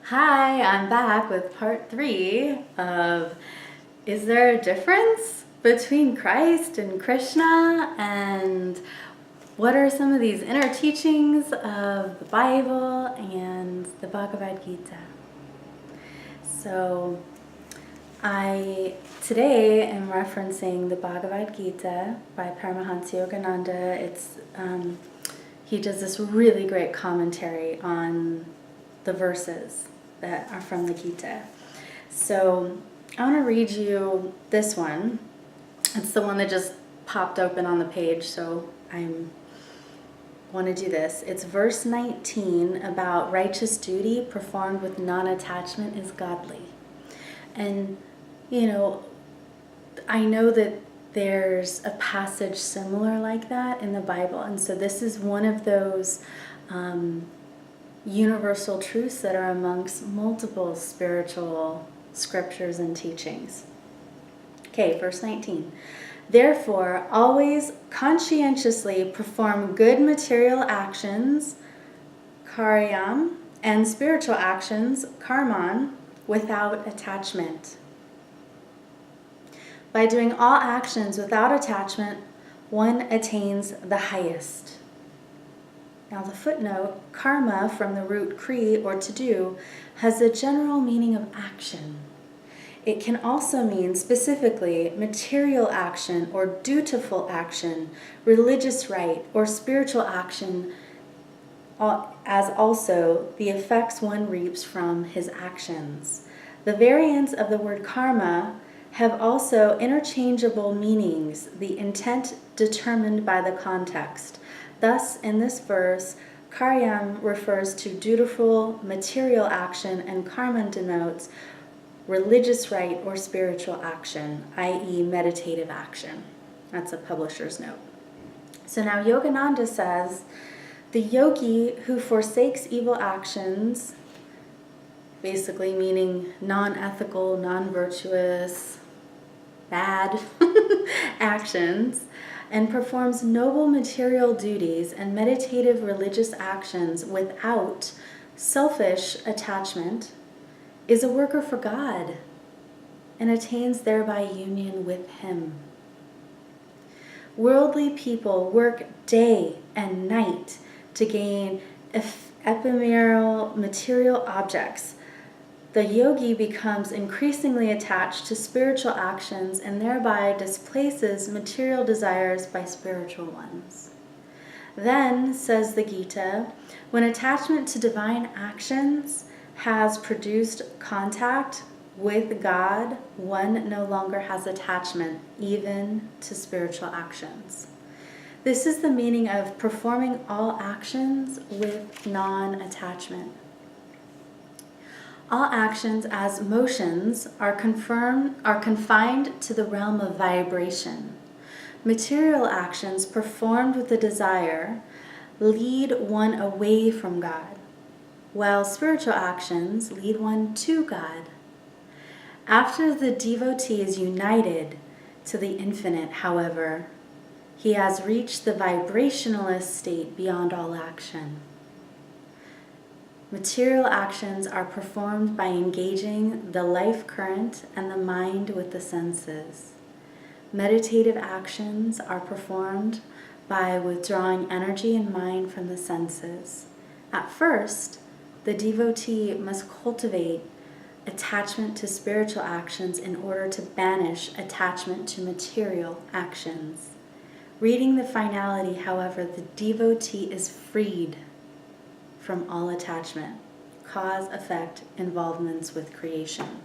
Hi, I'm back with part 3 of Is there a difference between Christ and Krishna, and what are some of these inner teachings of the Bible and the Bhagavad Gita? So I today am referencing the Bhagavad Gita by Paramahansa Yogananda. He does this really great commentary on the verses that are from the Gita. So I want to read you this one. It's the one that just popped open on the page, so I want to do this. It's verse 19 about righteous duty performed with non-attachment is godly. And, I know that there's a passage similar like that in the Bible, and so this is one of those universal truths that are amongst multiple spiritual scriptures and teachings. Okay, verse 19. Therefore, always conscientiously perform good material actions, karyam, and spiritual actions, karman, without attachment. By doing all actions without attachment, one attains the highest. Now the footnote, karma from the root kri, or to do, has the general meaning of action. It can also mean specifically material action or dutiful action, religious rite, or spiritual action, as also the effects one reaps from his actions. The variants of the word karma have also interchangeable meanings, the intent determined by the context. Thus, in this verse, karyam refers to dutiful material action, and karma denotes religious rite or spiritual action, i.e. meditative action. That's a publisher's note. So now Yogananda says, the yogi who forsakes evil actions, basically meaning non-ethical, non-virtuous, bad actions, and performs noble material duties and meditative religious actions without selfish attachment, is a worker for God and attains thereby union with Him. Worldly people work day and night to gain ephemeral material objects. The yogi becomes increasingly attached to spiritual actions and thereby displaces material desires by spiritual ones. Then, says the Gita, when attachment to divine actions has produced contact with God, one no longer has attachment, even to spiritual actions. This is the meaning of performing all actions with non-attachment. All actions as motions are confined to the realm of vibration. Material actions performed with a desire lead one away from God, while spiritual actions lead one to God. After the devotee is united to the infinite, however, he has reached the vibrationalist state beyond all action. Material actions are performed by engaging the life current and the mind with the senses. Meditative actions are performed by withdrawing energy and mind from the senses. At first, the devotee must cultivate attachment to spiritual actions in order to banish attachment to material actions. Reading the finality, however, the devotee is freed from all attachment, cause-effect involvements with creation.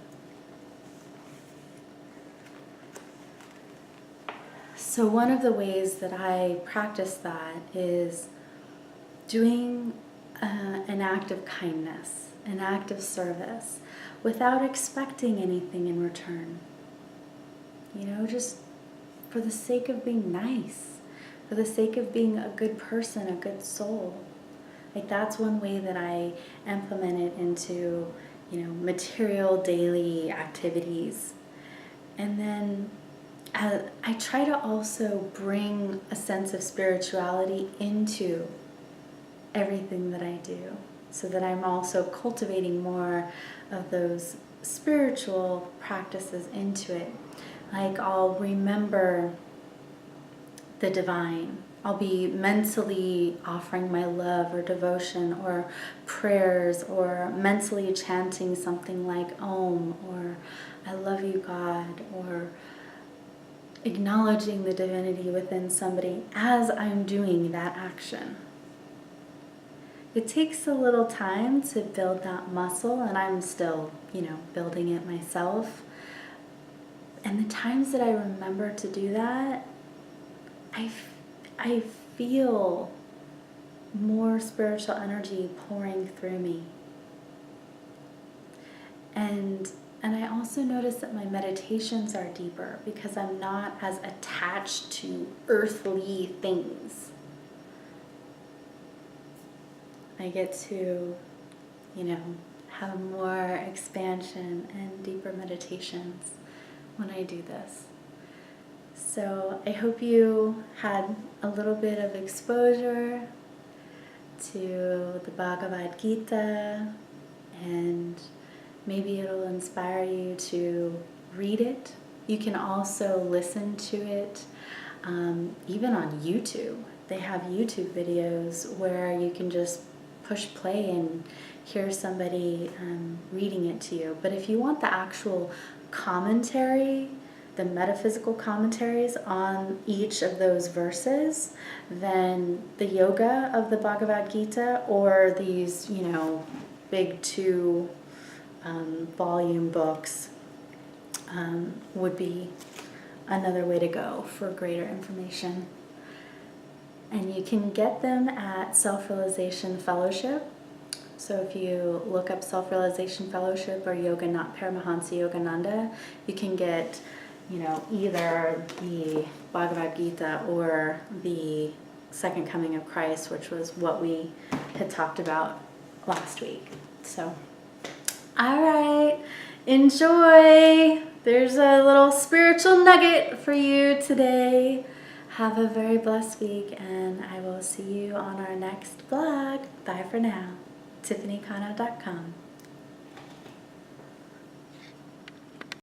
So one of the ways that I practice that is doing an act of kindness, an act of service, without expecting anything in return. Just for the sake of being nice, for the sake of being a good person, a good soul. That's one way that I implement it into, material daily activities. And then I try to also bring a sense of spirituality into everything that I do. so that I'm also cultivating more of those spiritual practices into it. Like, I'll remember the divine. I'll be mentally offering my love or devotion or prayers, or mentally chanting something like Om, or I love you, God, or acknowledging the divinity within somebody as I'm doing that action. It takes a little time to build that muscle, and I'm still, building it myself. And the times that I remember to do that, I feel more spiritual energy pouring through me. And I also notice that my meditations are deeper because I'm not as attached to earthly things. I get to, have more expansion and deeper meditations when I do this. So I hope you had a little bit of exposure to the Bhagavad Gita, and maybe it'll inspire you to read it. You can also listen to it even on YouTube. They have YouTube videos where you can just push play and hear somebody reading it to you. But if you want the actual commentary, the metaphysical commentaries on each of those verses, then the yoga of the Bhagavad Gita, or these, big 2 volume books would be another way to go for greater information. And you can get them at Self-Realization Fellowship. So if you look up Self-Realization Fellowship or Paramahansa Yogananda, you can get either the Bhagavad Gita or the Second Coming of Christ, which was what we had talked about last week. So, all right, enjoy. There's a little spiritual nugget for you today. Have a very blessed week, and I will see you on our next vlog. Bye for now. TiffanyKano.com